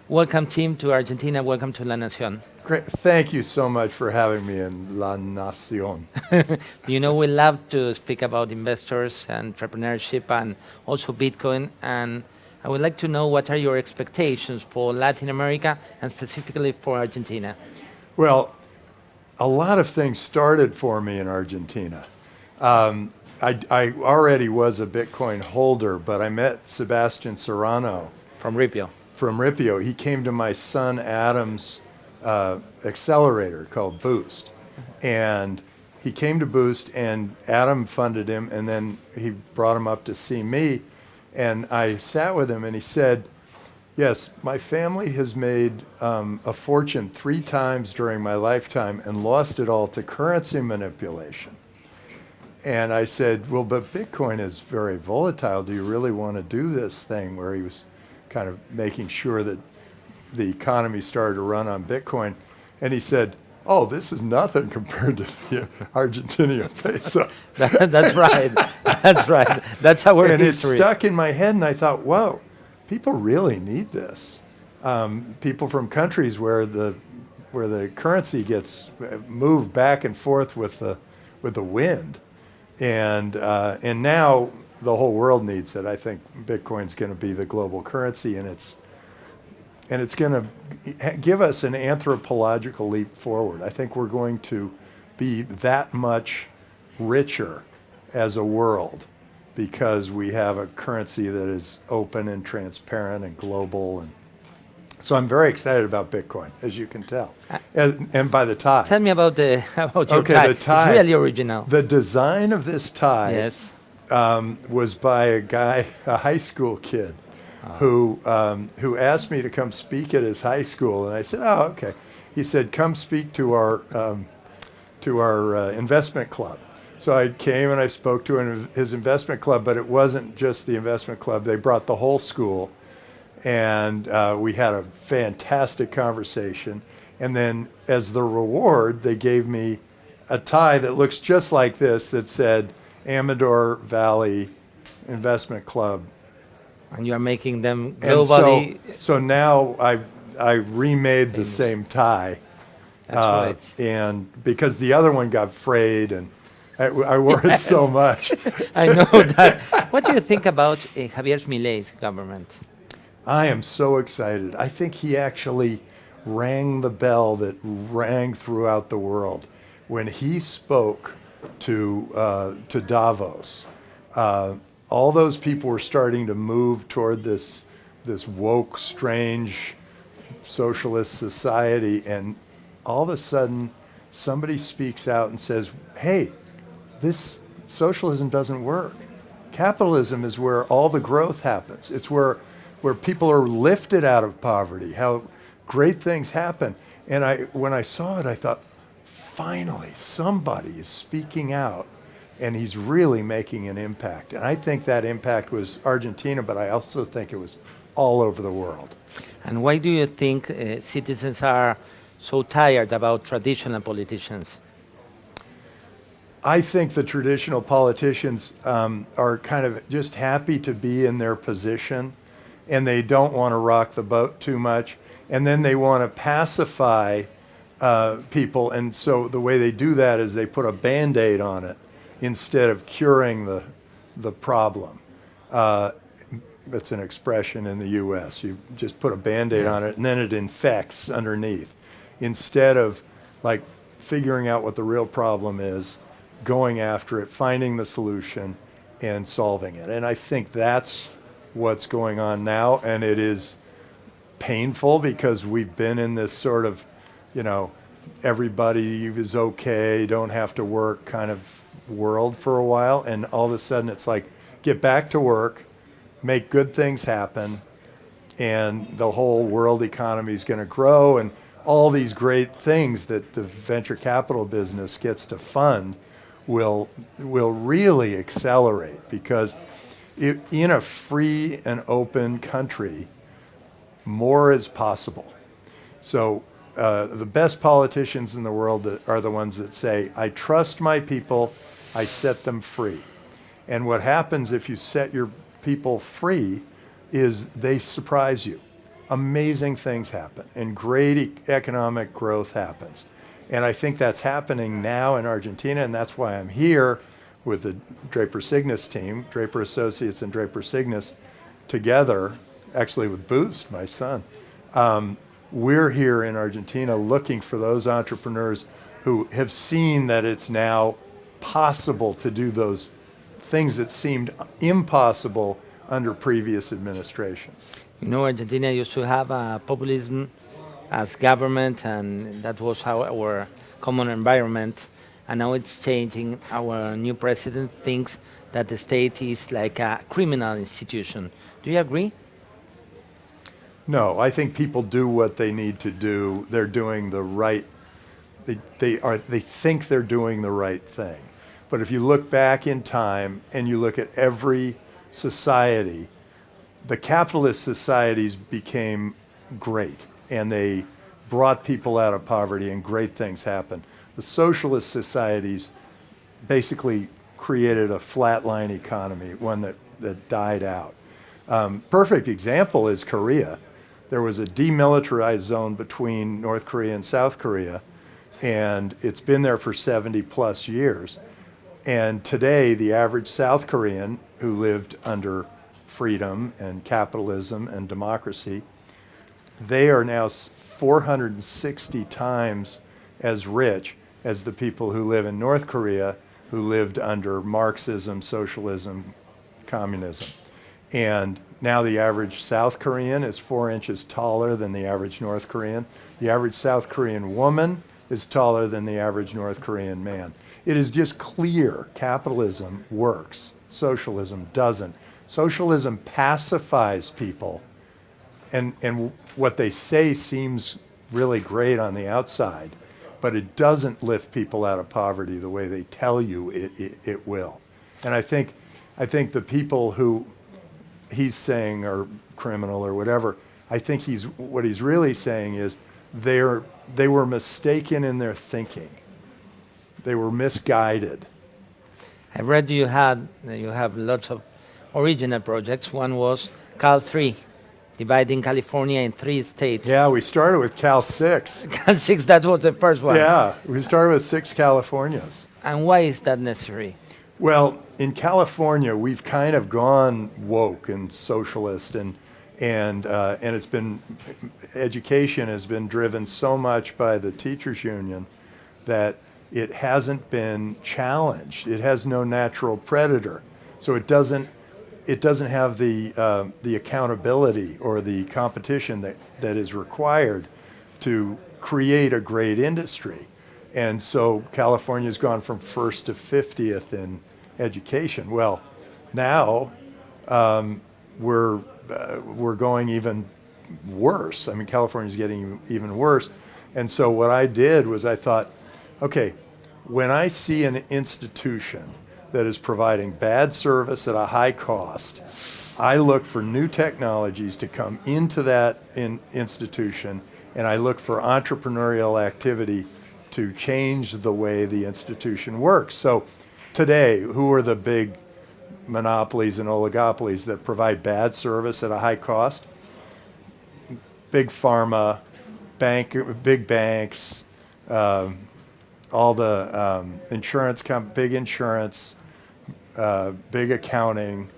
Welcome, team, to Argentina. Welcome to La Nacion. Great. Thank you so much for having me in La Nacion. You know, we love to speak about investors and entrepreneurship and also Bitcoin. And I would like to know what are your expectations for Latin America and specifically for Argentina? Well, a lot of things started for me in Argentina. I already was a Bitcoin holder, but I met Sebastian Serrano From Ripio. from Ripio. He came to my son Adam's accelerator called Boost. And he came to Boost and Adam funded him, and then he brought him up to see me. And I sat with him and he said, yes, my family has made a fortune 3 times during my lifetime and lost it all to currency manipulation. And I said, well, but Bitcoin is very volatile. Do you really want to do this thing? Where he was kind of making sure that the economy started to run on Bitcoin. And he said, oh, this is nothing compared to the Argentinian peso. That's right. That's right. That's our And history. it stuck in my head, and I thought, whoa, people really need this. People from countries where the currency gets moved back and forth with the wind. And now the whole world needs it. I think Bitcoin's going to be the global currency, and it's going to give us an anthropological leap forward. I think we're going to be that much richer as a world because we have a currency that is open and transparent and global. And so I'm very excited about Bitcoin, as you can tell. And by the tie. Tell me about your Okay, tie. the tie. It's really original. The design of this tie Yes. was by a guy, a high school kid, who asked me to come speak at his high school, and I said, "Oh, okay." He said, "Come speak to our investment club." So I came and I spoke to his investment club, but it wasn't just the investment club. They brought the whole school, and we had a fantastic conversation. And then, as the reward, they gave me a tie that looks just like this that said Amador Valley Investment Club. And you are making them And globally. so now I remade the same tie. That's right. And because the other one got frayed, and I wore it so much. I know that. What do you think about Javier Milei's government? I am so excited. I think he actually rang the bell that rang throughout the world when he spoke to Davos. All those people were starting to move toward this woke, strange socialist society, and all of a sudden somebody speaks out and says, hey, this socialism doesn't work. Capitalism is where all the growth happens. It's where people are lifted out of poverty, how great things happen. And when I saw it, I thought, finally, somebody is speaking out, and he's really making an impact. And I think that impact was Argentina, but I also think it was all over the world. And why do you think citizens are so tired about traditional politicians? I think the traditional politicians are kind of just happy to be in their position, and they don't want to rock the boat too much. And then they want to pacify people. And so the way they do that is they put a Band-Aid on it instead of curing the problem. That's an expression in the US. You just put a Band-Aid on it and then it infects underneath. Instead of like figuring out what the real problem is, going after it, finding the solution, and solving it. And I think that's what's going on now, and it is painful because we've been in this sort of, everybody is okay, don't have to work kind of world for a while, and all of a sudden it's like, get back to work, make good things happen, and the whole world economy is going to grow, and all these great things that the venture capital business gets to fund will really accelerate, because in a free and open country, more is possible. So the best politicians in the world are the ones that say, I trust my people, I set them free. And what happens if you set your people free is they surprise you. amazing things happen and great economic growth happens. And I think that's happening now in Argentina, and that's why I'm here with the Draper Cygnus team, Draper Associates and Draper Cygnus together, actually with Boost, my son. We're here in Argentina looking for those entrepreneurs who have seen that it's now possible to do those things that seemed impossible under previous administrations. You know, Argentina used to have populism as government, and that was our common environment. And now it's changing. Our new president thinks that the state is like a criminal institution. Do you agree? No, I think people do what they need to do. They're doing the right. They think they're doing the right thing. But if you look back in time and you look at every society, the capitalist societies became great, and they brought people out of poverty, and great things happened. The socialist societies basically created a flatline economy, one that died out. Perfect example is Korea. There was a demilitarized zone between North Korea and South Korea, and it's been there for 70 plus years. And today, the average South Korean who lived under freedom and capitalism and democracy, they are now 460 times as rich as the people who live in North Korea who lived under Marxism, socialism, communism. And now the average South Korean is 4 inches taller than the average North Korean. The average South Korean woman is taller than the average North Korean man. It is just clear capitalism works, socialism doesn't. Socialism pacifies people, and what they say seems really great on the outside, but it doesn't lift people out of poverty the way they tell you it will. And I think the people who he's saying are criminal or whatever, I think what he's really saying is they were mistaken in their thinking. They were misguided. I read you have lots of original projects. One was Cal 3, dividing California in 3 states. Yeah, we started with Cal 6. Cal 6, that was the first one. Yeah, we started with 6 Californias. And why is that necessary? Well, in California, we've kind of gone woke and socialist, and it's been, education has been driven so much by the teachers union that it hasn't been challenged. It has no natural predator, so it doesn't have the accountability or the competition that is required to create a great industry. And so California's gone from first to 50th in education. Well, now we're going even worse. I mean, California's getting even worse. And so what I did was I thought, okay, when I see an institution that is providing bad service at a high cost, I look for new technologies to come into that institution, and I look for entrepreneurial activity to change the way the institution works. So today, who are the big monopolies and oligopolies that provide bad service at a high cost? Big pharma, big banks, all the insurance big insurance, big accounting,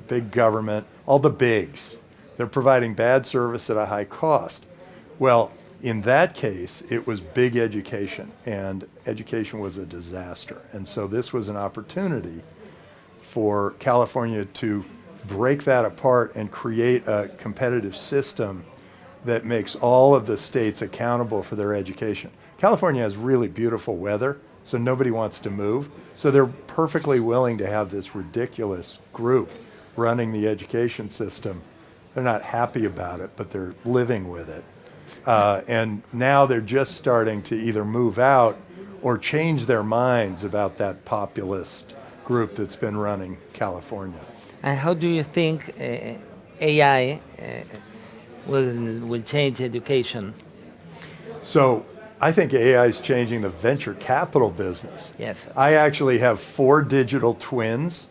big government, all the bigs. They're providing bad service at a high cost. Well, in that case, it was big education, and education was a disaster. And so this was an opportunity for California to break that apart and create a competitive system that makes all of the states accountable for their education. California has really beautiful weather, so nobody wants to move. So they're perfectly willing to have this ridiculous group running the education system. They're not happy about it, but they're living with it. And now they're just starting to either move out or change their minds about that populist group that's been running California. And how do you think AI will change education? So I think AI is changing the venture capital business. Yes. I actually have 4 digital twins,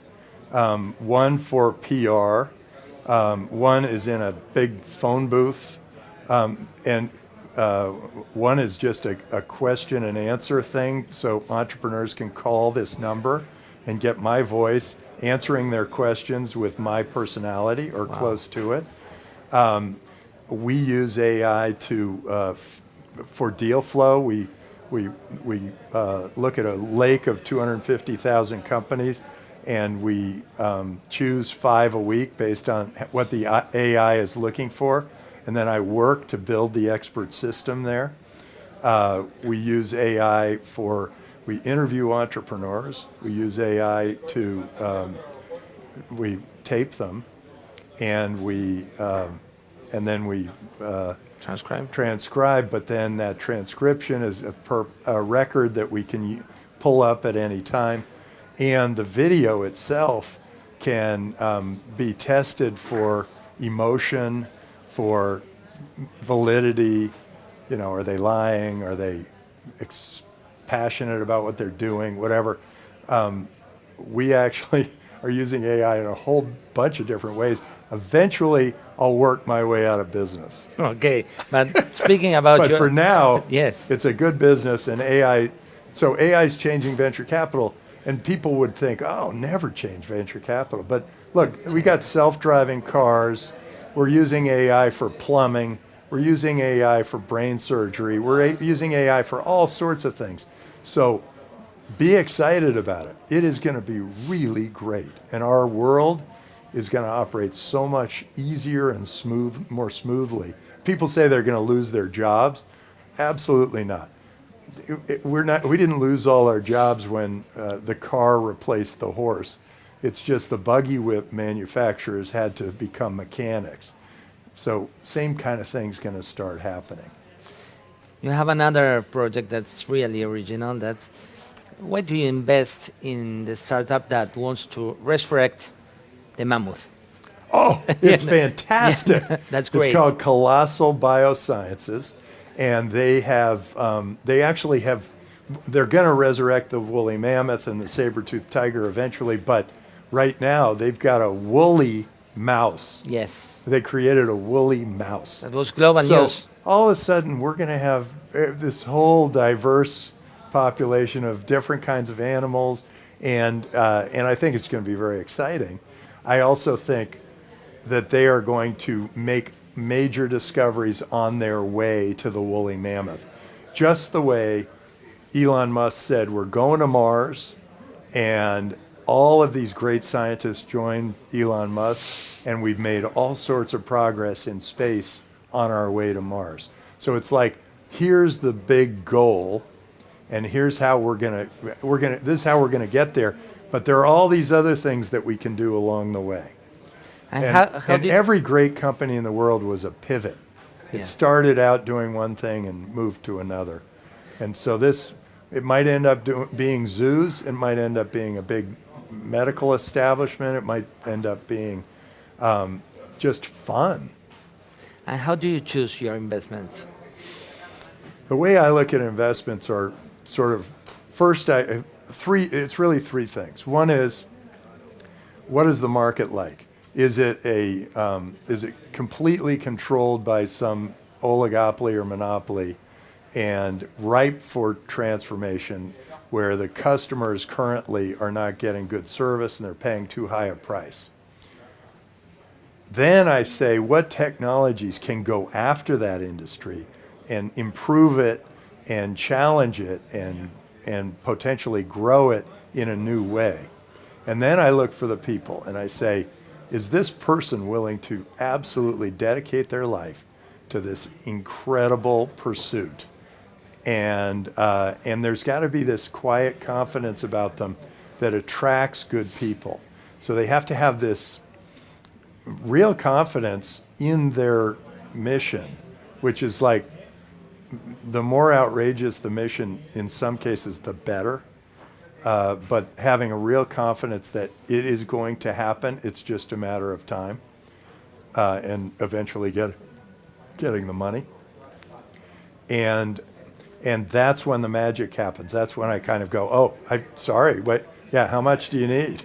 one for PR, One is in a big phone booth, and one is just a question and answer thing, so entrepreneurs can call this number and get my voice answering their questions with my personality or close to it. We use AI to for deal flow. We look at a lake of 250,000 companies, and we choose 5 a week based on what the AI is looking for, and then I work to build the expert system there. We use AI for, we interview entrepreneurs. We use AI to, we tape them, and then we transcribe, but then that transcription is a record that we can pull up at any time. And the video itself can be tested for emotion, for validity. You know, are they lying? Are they passionate about what they're doing? Whatever. We actually are using AI in a whole bunch of different ways. Eventually, I'll work my way out of business. Okay, but speaking about but for now, yes, it's a good business, and AI. So AI is changing venture capital, and people would think, "Oh, never change venture capital." But look, we got self-driving cars. We're using AI for plumbing. We're using AI for brain surgery. We're using AI for all sorts of things. So be excited about it. It is going to be really great, and our world is going to operate so much easier and more smoothly. People say they're going to lose their jobs. Absolutely not. We didn't lose all our jobs when the car replaced the horse. It's just the buggy whip manufacturers had to become mechanics. So same kind of thing's going to start happening. You have another project that's really original. That's why do you invest in the startup that wants to resurrect the mammoth? Oh, it's fantastic. Yeah, that's great. It's called Colossal Biosciences, and they actually have, they're going to resurrect the woolly mammoth and the saber-toothed tiger eventually, but right now they've got a woolly mouse. Yes. They created a woolly mouse. That was global so news. All of a sudden, we're going to have this whole diverse population of different kinds of animals, and I think it's going to be very exciting. I also think that they are going to make major discoveries on their way to the woolly mammoth. Just the way Elon Musk said, we're going to Mars, and all of these great scientists joined Elon Musk, and we've made all sorts of progress in space on our way to Mars. So it's like, here's the big goal, and here's how this is how we're gonna get there. But there are all these other things that we can do along the way. And every great company in the world was a pivot. It started out doing one thing and moved to another. And so it might end up being zoos. It might end up being a big medical establishment. It might end up being just fun. And how do you choose your investments? The way I look at investments are sort of, first, it's really 3 things. One is, what is the market like? Is it completely controlled by some oligopoly or monopoly and ripe for transformation, where the customers currently are not getting good service and they're paying too high a price? Then I say, what technologies can go after that industry and improve it and challenge it and potentially grow it in a new way? And then I look for the people and I say, is this person willing to absolutely dedicate their life to this incredible pursuit? And there's got to be this quiet confidence about them that attracts good people. So they have to have this real confidence in their mission, which is like, the more outrageous the mission, in some cases, the better. But having a real confidence that it is going to happen, it's just a matter of time, and eventually getting the money. And that's when the magic happens. That's when I kind of go, oh, sorry, wait, yeah, how much do you need?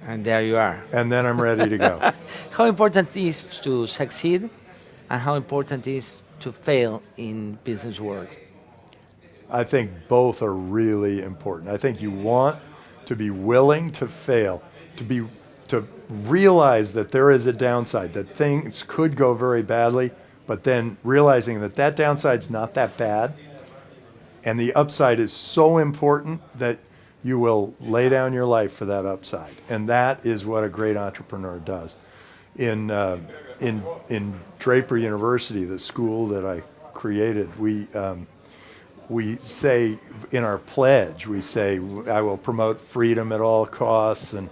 And there you are. and then I'm ready to go. How important is to succeed and how important is to fail in business world? I think both are really important. I think you want to be willing to fail, to realize that there is a downside, that things could go very badly, but then realizing that that downside's not that bad, and the upside is so important that you will lay down your life for that upside. And that is what a great entrepreneur does. In Draper University, the school that I created, we say in our pledge, we say, I will promote freedom at all costs and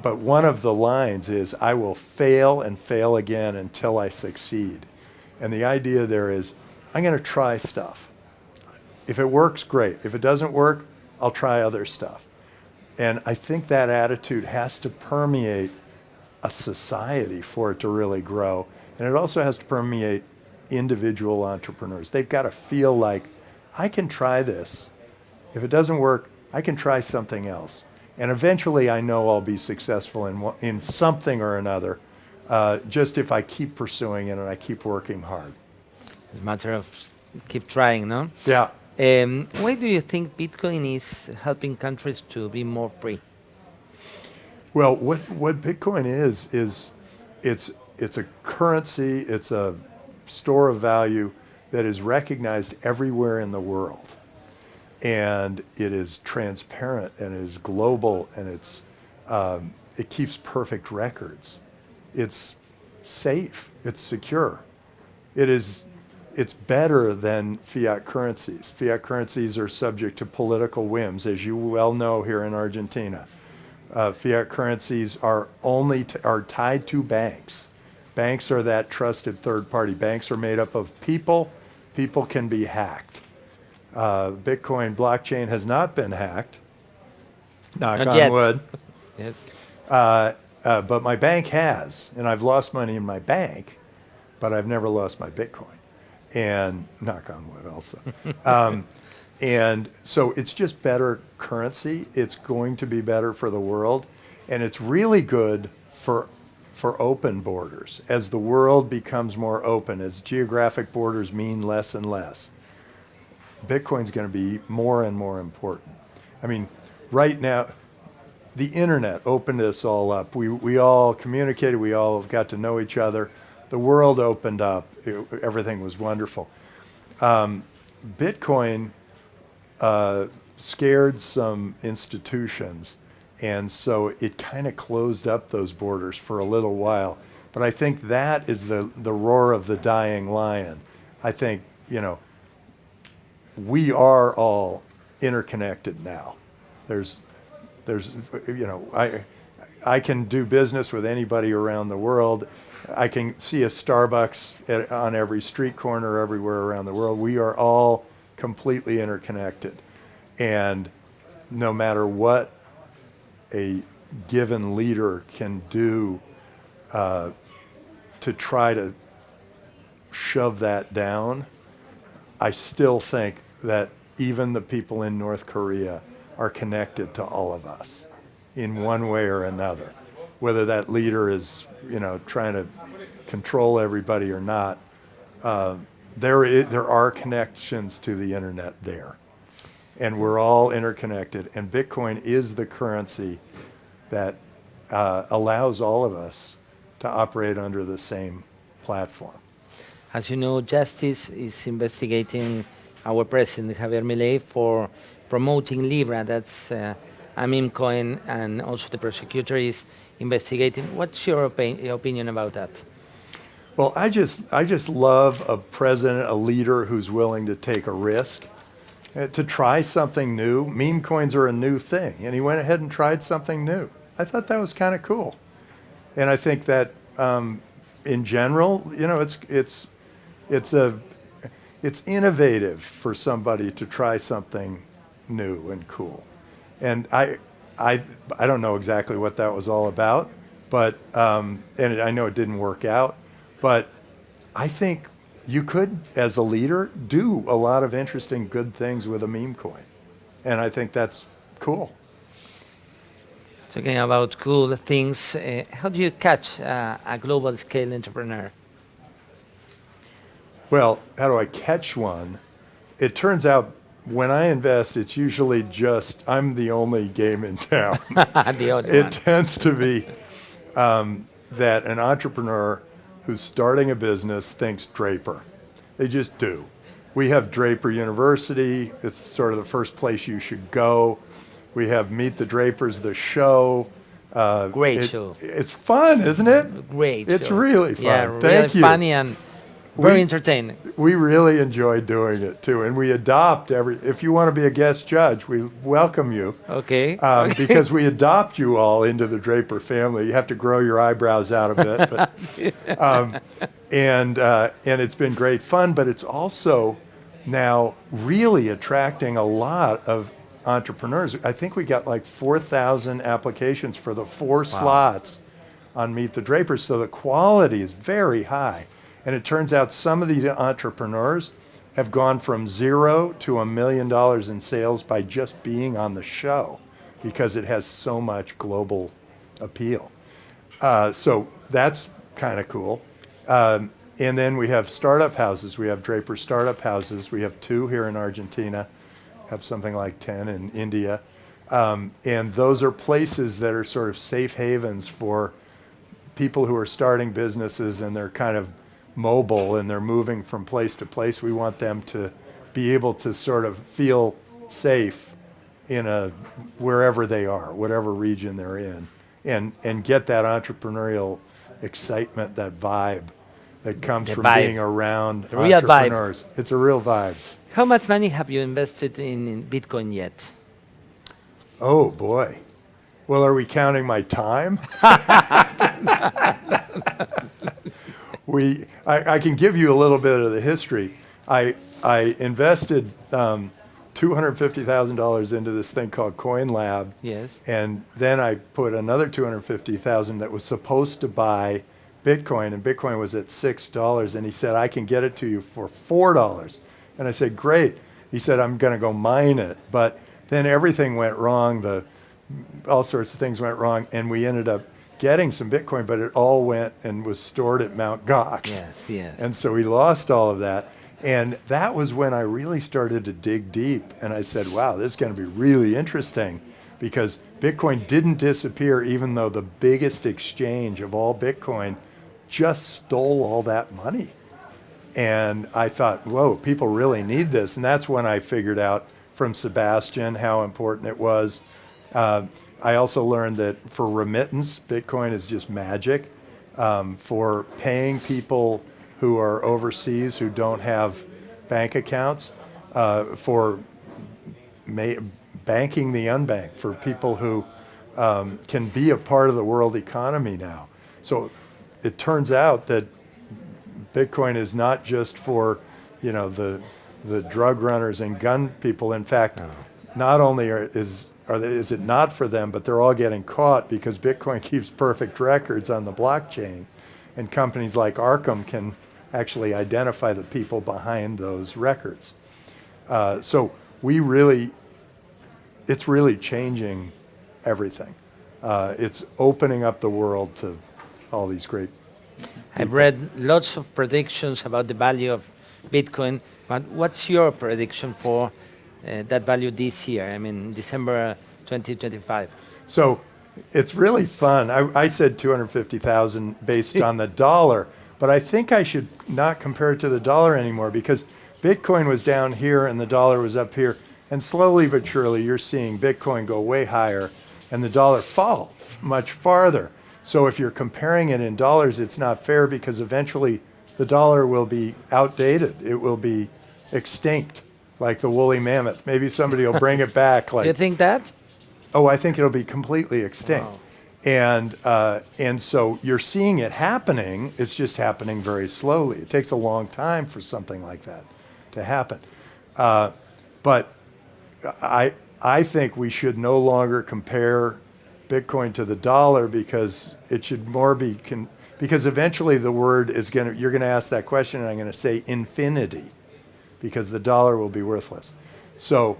but one of the lines is, I will fail and fail again until I succeed. And the idea there is, I'm going to try stuff. If it works, great. If it doesn't work, I'll try other stuff. And I think that attitude has to permeate a society for it to really grow. And it also has to permeate individual entrepreneurs. They've got to feel like, I can try this. If it doesn't work, I can try something else. And eventually I know I'll be successful in something or another, just if I keep pursuing it and I keep working hard. It's a matter of keep trying, no? Yeah. Why do you think Bitcoin is helping countries to be more free? Well, what Bitcoin is it's a currency, it's a store of value that is recognized everywhere in the world. And it is transparent and it is global and it keeps perfect records. It's safe, it's secure. It's better than fiat currencies. Fiat currencies are subject to political whims, as you well know here in Argentina. Fiat currencies are are tied to banks. Banks are that trusted third party. Banks are made up of people. People can be hacked. Bitcoin blockchain has not been hacked. Knock Not on yet. wood. Yes. But my bank has, and I've lost money in my bank, but I've never lost my Bitcoin. And knock on wood also. And so it's just better currency. It's going to be better for the world. And it's really good for open borders. As the world becomes more open, as geographic borders mean less and less, Bitcoin's going to be more and more important. I mean, right now, the internet opened us all up. We all communicated. We all got to know each other. The world opened up. Everything was wonderful. Bitcoin scared some institutions, and so it kind of closed up those borders for a little while. But I think that is the roar of the dying lion. I think, we are all interconnected now. I can do business with anybody around the world. I can see a Starbucks on every street corner everywhere around the world. We are all completely interconnected. And no matter what a given leader can do to try to shove that down, I still think that even the people in North Korea are connected to all of us in one way or another. Whether that leader is, trying to control everybody or not, there are connections to the internet there. And we're all interconnected. And Bitcoin is the currency that allows all of us to operate under the same platform. As you know, Justice is investigating our president, Javier Milei, for promoting Libra. That's a meme coin, and also the prosecutor is investigating. What's your opinion about that? Well, I just love a president, a leader who's willing to take a risk, to try something new. Meme coins are a new thing, and he went ahead and tried something new. I thought that was kind of cool. And I think that in general, it's innovative for somebody to try something new and cool. And I don't know exactly what that was all about, but and I know it didn't work out, but I think you could, as a leader, do a lot of interesting, good things with a meme coin. And I think that's cool. Talking about cool things, how do you catch a global scale entrepreneur? Well, how do I catch one? It turns out when I invest, it's usually just I'm the only game in town. The only It one. tends to be that an entrepreneur who's starting a business thinks Draper. They just do. We have Draper University. It's sort of the first place you should go. We have Meet the Drapers, the show. Great show. It's fun, isn't it? Great It's show. really fun. Yeah, really Thank you. funny and very We- entertaining. We really enjoy doing it too, and we adopt if you want to be a guest judge, we welcome you. Okay. Because we adopt you all into the Draper family. You have to grow your eyebrows out a bit, but, and it's been great fun. But it's also now really attracting a lot of entrepreneurs. I think we got like 4,000 applications for the 4 slots on Meet the Drapers, so the quality is very high. And it turns out some of these entrepreneurs have gone from 0 to $1 million in sales by just being on the show because it has so much global appeal. So that's kind of cool. And then we have startup houses. We have Draper startup houses. We have 2 here in Argentina, have something like 10 in India. And those are places that are sort of safe havens for people who are starting businesses and they're kind of mobile and they're moving from place to place. We want them to be able to sort of feel safe in wherever they are, whatever region they're in, and get that entrepreneurial excitement, that vibe that comes The from vibe. being around The real vibe. entrepreneurs. It's a real vibe. How much money have you invested in Bitcoin yet? Oh boy. Well, are we counting my time? I can give you a little bit of the history. I invested $250,000 into this thing called Coin Lab. Yes. And then I put another $250,000 that was supposed to buy Bitcoin, and Bitcoin was at $6, and he said, I can get it to you for $4. And I said, great. He said, I'm going to go mine it. But then everything went wrong. All sorts of things went wrong, and we ended up getting some Bitcoin, but it all went and was stored at Mt. Gox. Yes, yes. And so we lost all of that. And that was when I really started to dig deep. And I said, wow, this is going to be really interesting because Bitcoin didn't disappear even though the biggest exchange of all Bitcoin just stole all that money. And I thought, whoa, people really need this. And that's when I figured out from Sebastian how important it was. I also learned that for remittance, Bitcoin is just magic. For paying people who are overseas who don't have bank accounts, for banking the unbanked, for people who can be a part of the world economy now. So it turns out that Bitcoin is not just for, the drug runners and gun people. In fact, not only is it not for them, but they're all getting caught because Bitcoin keeps perfect records on the blockchain, and companies like Arkham can actually identify the people behind those records. So it's really changing everything. It's opening up the world to all these great I've read lots of predictions about the value of Bitcoin, but what's your prediction for that value this year? I mean, December 2025. So it's really fun. I said 250,000 based on the dollar, but I think I should not compare it to the dollar anymore because Bitcoin was down here and the dollar was up here. And slowly but surely, you're seeing Bitcoin go way higher and the dollar fall much farther. So if you're comparing it in dollars, it's not fair because eventually the dollar will be outdated. It will be extinct, like the woolly mammoth. Maybe somebody will bring it back. Do you think that? Oh, I think it'll be completely extinct. Wow. And so you're seeing it happening. It's just happening very slowly. It takes a long time for something like that to happen. But I think we should no longer compare Bitcoin to the dollar because it should more be because eventually the word is you're going to ask that question and I'm going to say infinity because the dollar will be worthless. So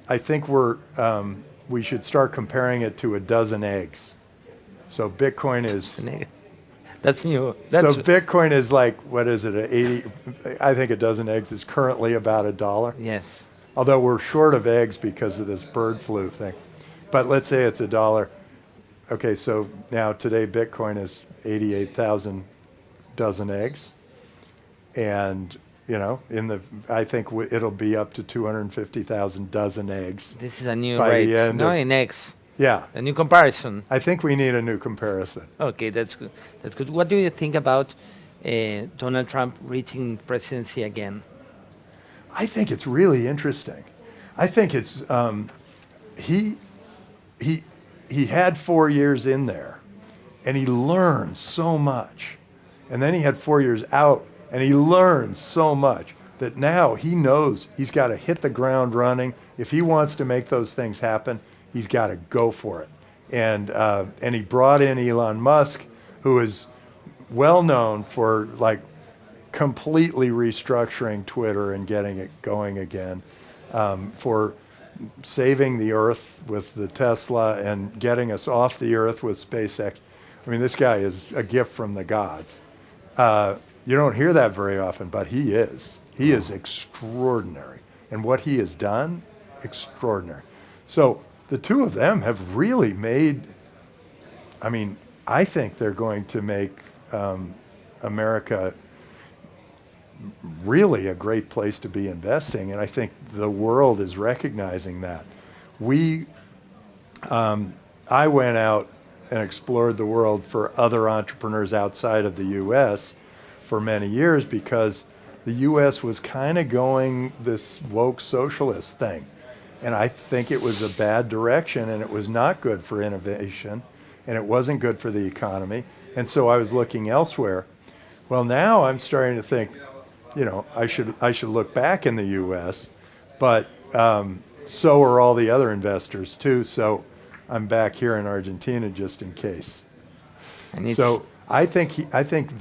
I think we're we should start comparing it to a dozen eggs. So Bitcoin is That's new. so Bitcoin is like, what is it? 80? I think a dozen eggs is currently about $1. Yes. Although we're short of eggs because of this bird flu thing. But let's say it's $1. Okay, so now today Bitcoin is 88,000 dozen eggs. And, you know, I think it'll be up to 250,000 dozen eggs. This is a new By rate. the end No, of- in X. Yeah, A new comparison. I think we need a new comparison. Okay, that's good. That's good. What do you think about Donald Trump reaching presidency again? I think it's really interesting. I think it's he had 4 years in there, and he learned so much, and then he had 4 years out, and he learned so much that now he knows he's got to hit the ground running. If he wants to make those things happen, he's got to go for it. And he brought in Elon Musk, who is well known for like completely restructuring Twitter and getting it going again, for saving the Earth with the Tesla and getting us off the Earth with SpaceX. I mean, this guy is a gift from the gods. You don't hear that very often, but he is. He is extraordinary. And what he has done, extraordinary. So the two of them have really made, I mean, I think they're going to make America really a great place to be investing, and I think the world is recognizing that. I went out and explored the world for other entrepreneurs outside of the U.S. for many years because the U.S. was kind of going this woke socialist thing, and I think it was a bad direction, and it was not good for innovation, and it wasn't good for the economy, and so I was looking elsewhere. Well, now I'm starting to think, you know, I should look back in the U.S., but so are all the other investors too. So I'm back here in Argentina just in case. And So I think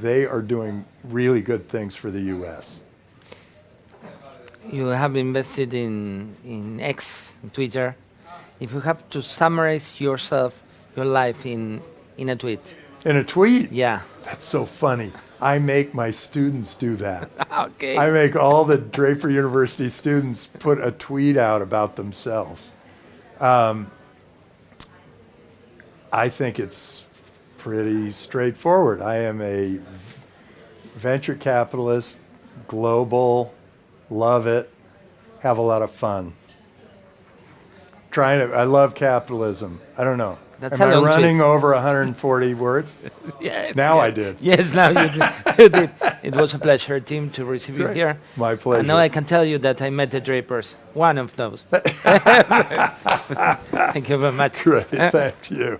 they are doing really good things for the U.S. you have invested in X, in Twitter. If you have to summarize your life in a tweet. In a tweet? Yeah. That's so funny. I make my students do that. Okay. I make all the Draper University students put a tweet out about themselves. I think it's pretty straightforward. I am a venture capitalist, global, love it, have a lot of fun. I love capitalism. I don't know. That's Am a I long running tweet. over 140 words? Yes, Now yeah. I did. Yes, now you did. You did. It was a pleasure, Tim, to receive you Great. here. My pleasure. And now I can tell you that I met the Drapers. One of those. Thank you very much. Great, thank you.